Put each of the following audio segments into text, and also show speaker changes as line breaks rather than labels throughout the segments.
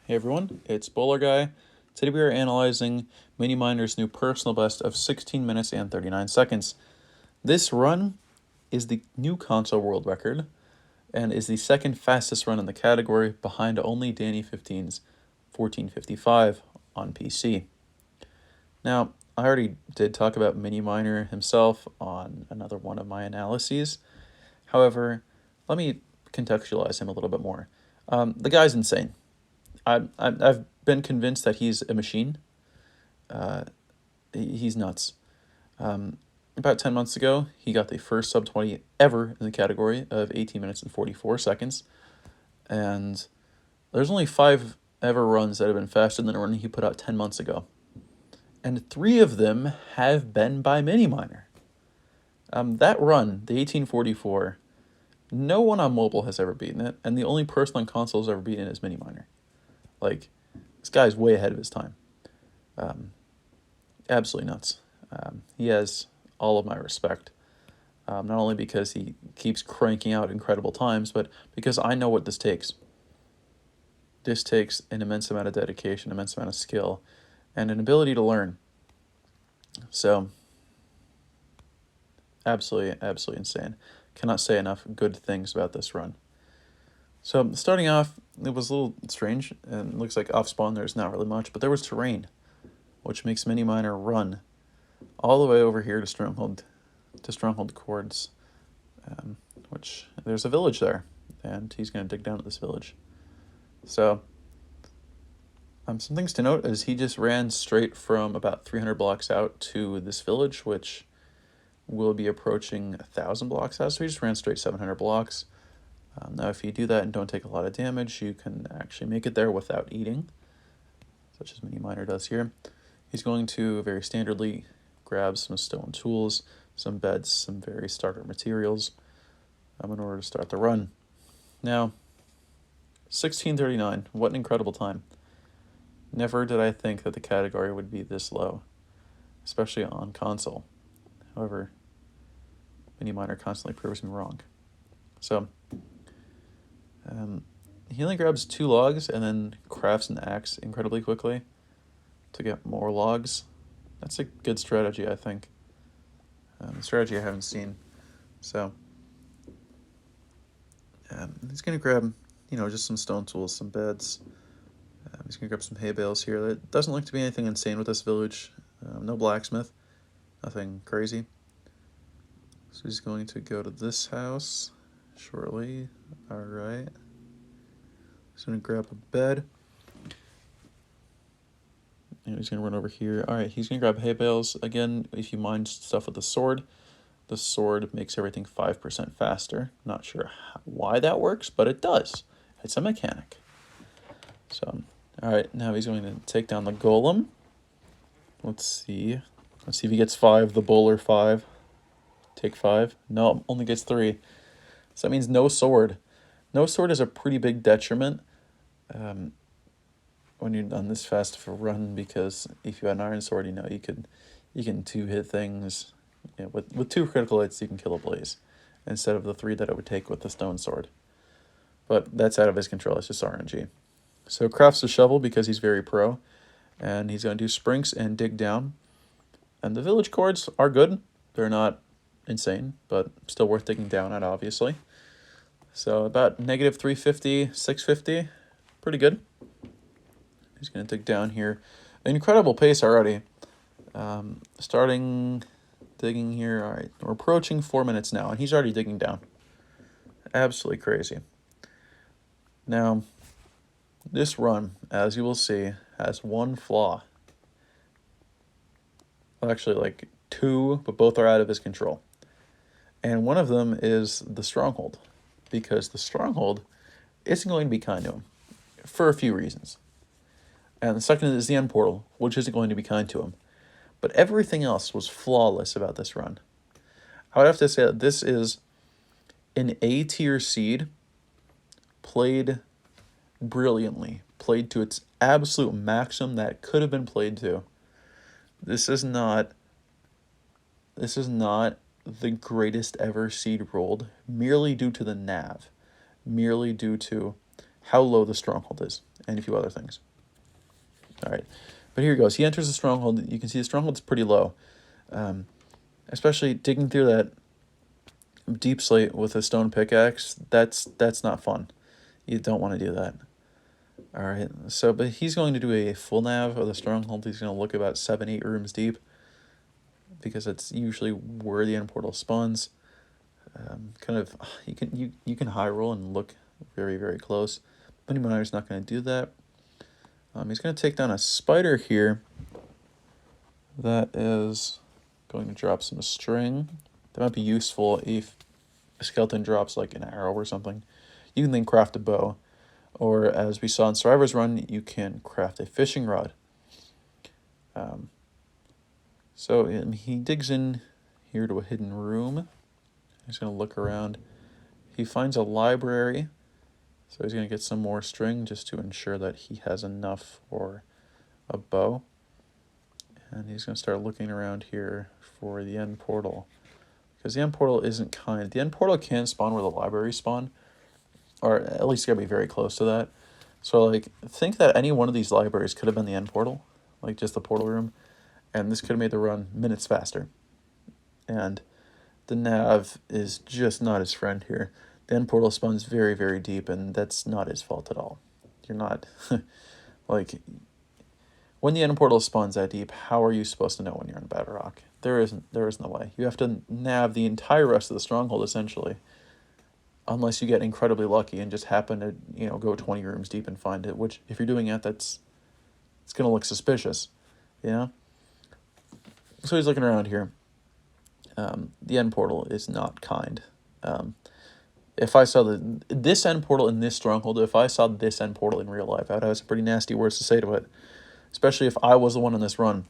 Hey everyone, it's Bowler Guy. Today we are analyzing MiNii's new personal best of 16 minutes and 39 seconds. This run is the new console world record and is the second fastest run in the category behind only Danny 15's 14:55 on PC. Now, I already did talk about MiNii himself on another one of my analyses. However, let me contextualize him a little bit more. The guy's insane. I've been convinced that he's a machine. He's nuts. About 10 months ago, he got the first sub 20 ever in the category of 18 minutes and 44 seconds. And there's only 5 ever runs that have been faster than the run he put out 10 months ago. And 3 of them have been by MiNii. That run, the 1844, no one on mobile has ever beaten it, and the only person on console has ever beaten it is MiNii. Like, this guy's way ahead of his time. Absolutely nuts. He has all of my respect. Not only because he keeps cranking out incredible times, but because I know what this takes. This takes an immense amount of dedication, immense amount of skill, and an ability to learn. So, absolutely insane. Cannot say enough good things about this run. So, starting off, it was a little strange, and it looks like off spawn there's not really much, but there was terrain, which makes MiNii run all the way over here to Stronghold Chords, which there's a village there, and he's going to dig down to this village. So, some things to note is he just ran straight from about 300 blocks out to this village, which will be approaching 1,000 blocks out, so he just ran straight 700 blocks. Now, if you do that and don't take a lot of damage, you can actually make it there without eating, such as MiNii does here. He's going to very standardly grab some stone tools, some beds, some very starter materials in order to start the run. Now, 16:39, what an incredible time. Never did I think that the category would be this low, especially on console. However, MiNii constantly proves me wrong. So, he only grabs 2 logs and then crafts an axe incredibly quickly to get more logs. That's a good strategy, I think. A strategy I haven't seen. So, he's going to grab, just some stone tools, some beds. He's going to grab some hay bales here. There doesn't look to be anything insane with this village. No blacksmith. Nothing crazy. So he's going to go to this house shortly. Alright. He's going to grab a bed. And he's going to run over here. Alright, he's going to grab hay bales. Again, if you mine stuff with the sword makes everything 5% faster. Not sure why that works, but it does. It's a mechanic. So, alright, now he's going to take down the golem. Let's see if he gets 5. The bowler 5. Take 5. No, only gets 3. So that means no sword. No sword is a pretty big detriment when you're on this fast of a run, because if you had an iron sword, you can 2-hit things. With 2 critical hits, you can kill a blaze instead of the 3 that it would take with the stone sword. But that's out of his control. It's just RNG. So crafts a shovel because he's very pro, and he's going to do sprinks and dig down. And the village chords are good. They're not insane, but still worth digging down at, obviously. So about negative 350, 650, pretty good. He's going to dig down here. An incredible pace already. Starting digging here. All right, we're approaching 4 minutes now, and he's already digging down. Absolutely crazy. Now, this run, as you will see, has one flaw. Well, actually, like 2, but both are out of his control. And one of them is the stronghold, because the stronghold isn't going to be kind to him for a few reasons. And the second is the end portal, which isn't going to be kind to him. But everything else was flawless about this run. I would have to say that this is an A-tier seed played brilliantly, played to its absolute maximum that it could have been played to. This is not the greatest ever seed rolled merely due to the nav, merely due to how low the stronghold is, and a few other things. All right, but here he goes. He enters the stronghold. You can see the stronghold's pretty low, especially digging through that deep slate with a stone pickaxe. That's not fun. You don't want to do that. All right, so but he's going to do a full nav of the stronghold. He's going to look about 7-8 rooms deep, because that's usually where the end portal spawns. Kind of, you can high roll and look very, very close. MiNii's not going to do that. He's going to take down a spider here. That is going to drop some string. That might be useful if a skeleton drops like an arrow or something. You can then craft a bow. Or as we saw in Survivor's Run, you can craft a fishing rod. So he digs in here to a hidden room. He's going to look around. He finds a library. So he's going to get some more string just to ensure that he has enough for a bow. And he's going to start looking around here for the end portal. Because the end portal isn't kind. The end portal can spawn where the libraries spawn. Or at least you got to be very close to that. So like, think that any one of these libraries could have been the end portal. Like just the portal room. And this could have made the run minutes faster. And the nav is just not his friend here. The end portal spawns very, very deep, and that's not his fault at all. You're not, like, when the end portal spawns that deep, how are you supposed to know when you're in Bedrock? There is no way. You have to nav the entire rest of the stronghold, essentially, unless you get incredibly lucky and just happen to, go 20 rooms deep and find it, which, if you're doing it, it's going to look suspicious, So he's looking around here. The end portal is not kind. If I saw this end portal in this stronghold, if I saw this end portal in real life, I would have some pretty nasty words to say to it. Especially if I was the one on this run.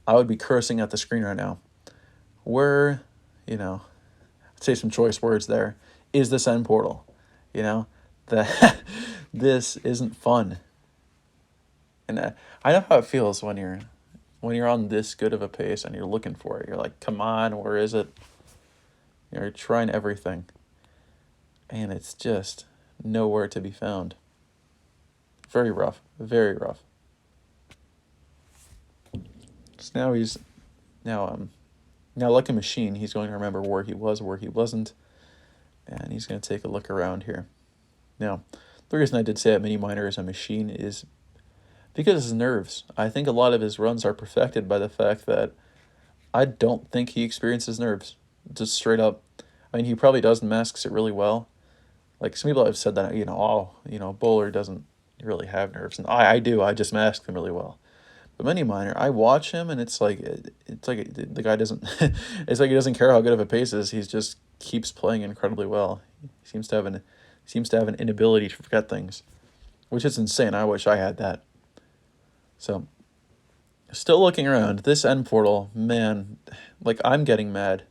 I would be cursing at the screen right now. Where, I'd say some choice words there. Is this end portal? That this isn't fun. And I know how it feels when you're on this good of a pace and you're looking for it. You're like, come on, where is it? You're trying everything. And it's just nowhere to be found. Very rough. Very rough. So now he's now like a machine, he's going to remember where he was, where he wasn't, and he's going to take a look around here. Now, the reason I did say that MiNii is a machine is because of his nerves. I think a lot of his runs are perfected by the fact that I don't think he experiences nerves. Just straight up. I mean, he probably does and masks it really well. Like, some people have said that, Bowler doesn't really have nerves. And I do. I just mask them really well. But MiNii, I watch him, and it's like the guy doesn't. It's like he doesn't care how good of a pace is. He just keeps playing incredibly well. He seems to have an inability to forget things, which is insane. I wish I had that. So, still looking around this end portal, man. Like, I'm getting mad.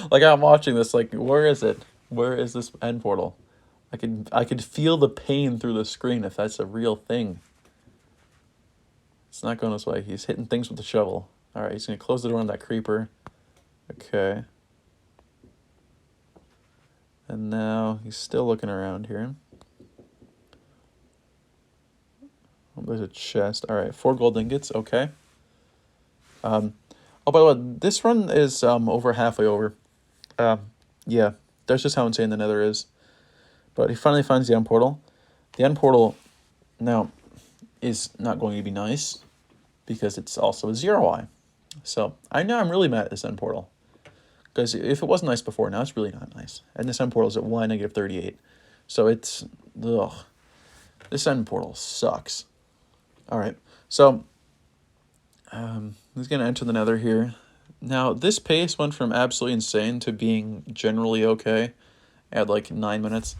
Like, I'm watching this. Like, where is it? Where is this end portal? I could feel the pain through the screen if that's a real thing. It's not going this way. He's hitting things with the shovel. All right, he's going to close the door on that creeper. Okay. And now he's still looking around here. Oh, there's a chest. All right, 4 gold ingots. Okay. Oh, by the way, this run is over halfway over. Yeah, that's just how insane the Nether is. But he finally finds the end portal. The end portal now is not going to be nice because it's also a 0i. So I know I'm really mad at this end portal. Because if it wasn't nice before, now it's really not nice. And this end portal is at y negative 38. So it's, ugh. This end portal sucks. All right, so he's going to enter the Nether here. Now, this pace went from absolutely insane to being generally okay at like 9 minutes.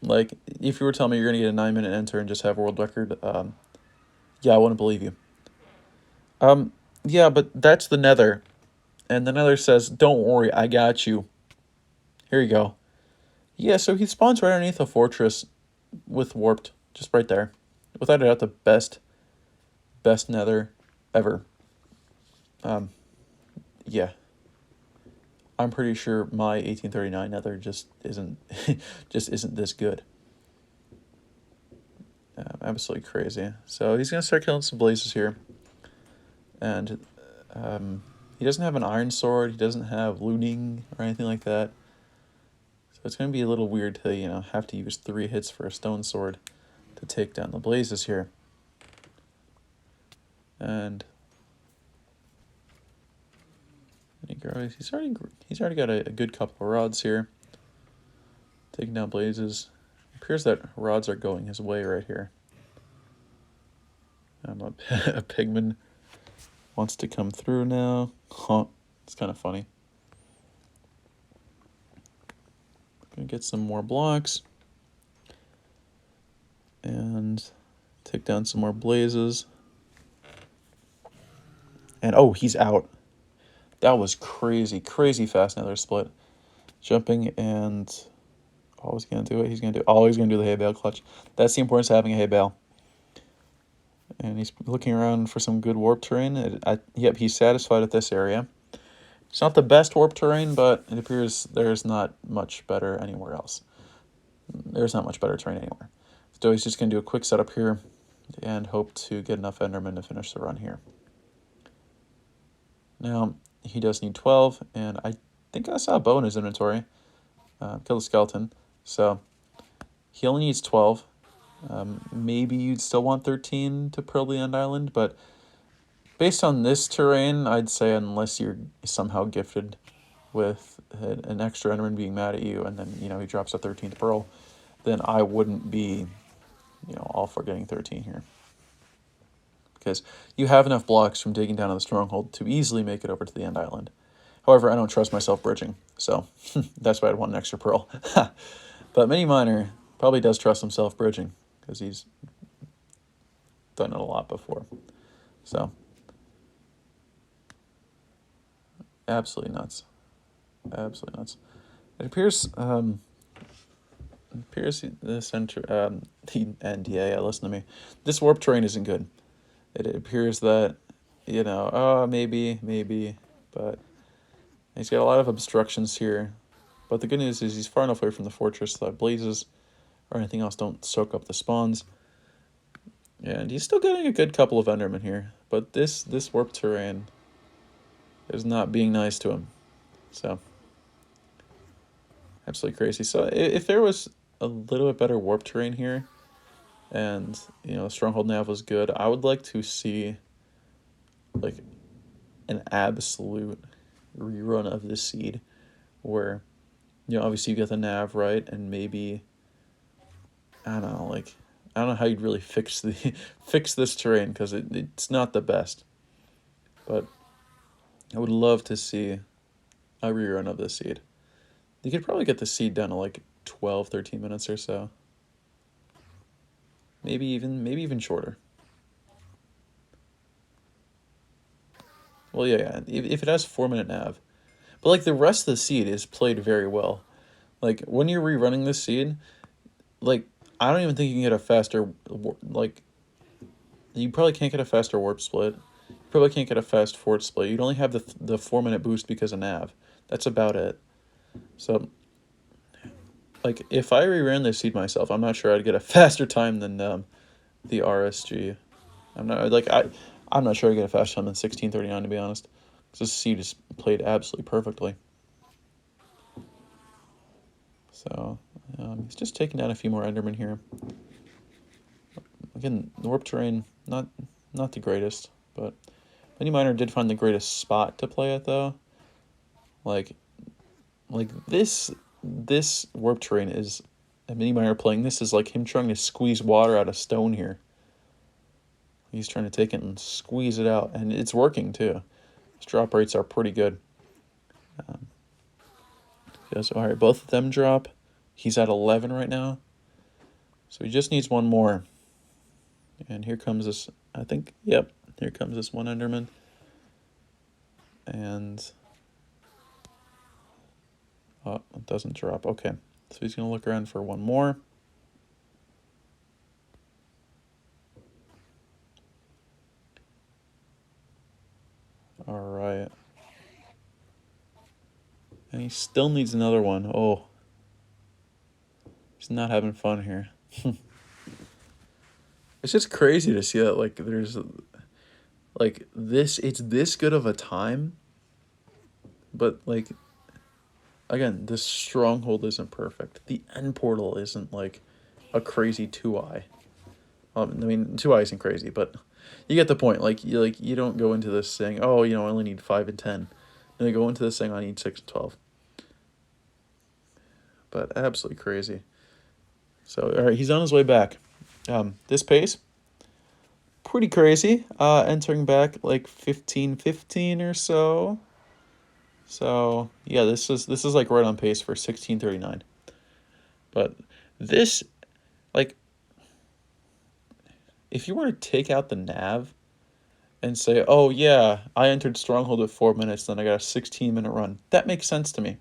Like, if you were telling me you're going to get a 9-minute enter and just have a world record, yeah, I wouldn't believe you. Yeah, but that's the Nether. And the Nether says, don't worry, I got you. Here you go. Yeah, so he spawns right underneath a fortress with warped, just right there. Without a doubt, the best Nether ever. Yeah. I'm pretty sure my 1839 Nether just isn't this good. Absolutely crazy. So he's going to start killing some blazes here. And he doesn't have an iron sword. He doesn't have looting or anything like that. So it's going to be a little weird to, have to use 3 hits for a stone sword to take down the blazes here. And he's already got a good couple of rods here. Taking down blazes. It appears that rods are going his way right here. A pigman wants to come through now. Huh. It's kind of funny. Gonna get some more blocks. And take down some more blazes. And oh, he's out. That was crazy, crazy fast nether split. Jumping and always gonna do it. He's always gonna do the hay bale clutch. That's the importance of having a hay bale. And he's looking around for some good warp terrain. Yep, he's satisfied at this area. It's not the best warp terrain, but it appears there's not much better anywhere else. There's not much better terrain anywhere. So he's just going to do a quick setup here and hope to get enough Endermen to finish the run here. Now, he does need 12, and I think I saw a bow in his inventory. Kill the skeleton. So he only needs 12. Maybe you'd still want 13 to pearl the end island, but based on this terrain, I'd say unless you're somehow gifted with an extra Enderman being mad at you and then, he drops a 13th pearl, then I wouldn't be, all for getting 13 here. Because you have enough blocks from digging down on the stronghold to easily make it over to the end island. However, I don't trust myself bridging, so that's why I'd want an extra pearl. But MiNii probably does trust himself bridging, because he's done it a lot before. So, absolutely nuts. Absolutely nuts. It appears the center, the end, yeah, listen to me. This warp terrain isn't good. It appears that, maybe, but he's got a lot of obstructions here. But the good news is he's far enough away from the fortress so that blazes or anything else don't soak up the spawns. And he's still getting a good couple of Endermen here. But this warp terrain is not being nice to him. So, absolutely crazy. So if there was a little bit better warp terrain here, and Stronghold Nav was good, I would like to see like an absolute rerun of this seed where obviously you get the nav right, and maybe I don't know how you'd really fix this terrain, because it's not the best, but I would love to see a rerun of this seed. You could probably get the seed down to like 12-13 minutes or so. Maybe even shorter. Well, yeah. If it has 4-minute nav, but like the rest of the seed is played very well. Like when you're rerunning this seed, like I don't even think you can get a faster you probably can't get a faster warp split. You probably can't get a fast fort split. You'd only have the 4-minute boost because of nav. That's about it. So, like if I reran this seed myself, I'm not sure I'd get a faster time than the RSG. I'm not sure I'd get a faster time than 1639, to be honest. Because this seed is played absolutely perfectly. So he's just taking down a few more Endermen here. Again, the warp terrain not the greatest, but MiNii did find the greatest spot to play it though. Like this warp terrain is a MiNii playing. This is like him trying to squeeze water out of stone here. He's trying to take it and squeeze it out, and it's working too. His drop rates are pretty good. So all right, both of them drop. He's at 11 right now, so he just needs one more. And here comes this. Here comes this one Enderman. And oh, it doesn't drop. Okay, so he's gonna look around for one more. All right. And he still needs another one. Oh. He's not having fun here. It's just crazy to see that like there's like this it's this good of a time, but like again, this stronghold isn't perfect. The end portal isn't like a crazy 2-eye. I mean, 2-eye isn't crazy, but you get the point. Like you don't go into this saying, oh, I only need 5 and 10. And you go into this saying, I need 6 and 12. But absolutely crazy. So all right, he's on his way back. This pace, pretty crazy. Entering back like 15-15 or so. So yeah, this is like right on pace for 16:39. But this, like, if you were to take out the nav and say, oh yeah, I entered Stronghold at 4 minutes, then I got a 16-minute run, that makes sense to me.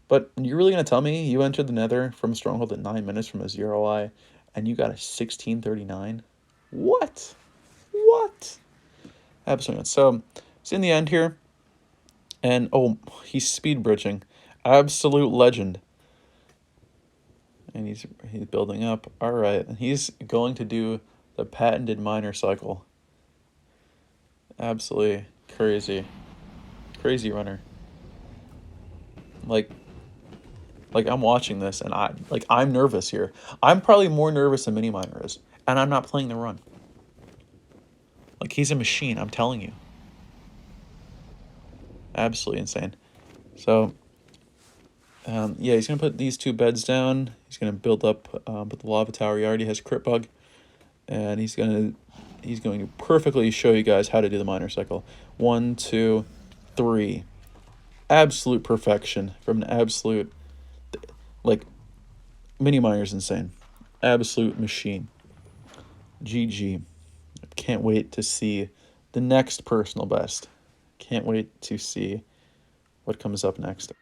But you're really gonna tell me you entered the Nether from Stronghold at 9 minutes from a 0-eye, and you got a 16:39? What? What? Absolutely not. So it's in the end here, and oh, he's speed bridging, absolute legend. And he's building up. All right, and he's going to do the patented miner cycle. Absolutely crazy, crazy runner. Like I'm watching this, and I'm nervous here. I'm probably more nervous than MiNii Miner is, and I'm not playing the run. Like, he's a machine, I'm telling you. Absolutely insane. So, yeah, he's gonna put these 2 beds down. He's gonna build up, put the lava tower. He already has crit bug, and he's going to perfectly show you guys how to do the miner cycle. 1, 2, 3. Absolute perfection from an absolute, like, MiNii Miner's insane. Absolute machine. GG. Can't wait to see the next personal best. Can't wait to see what comes up next.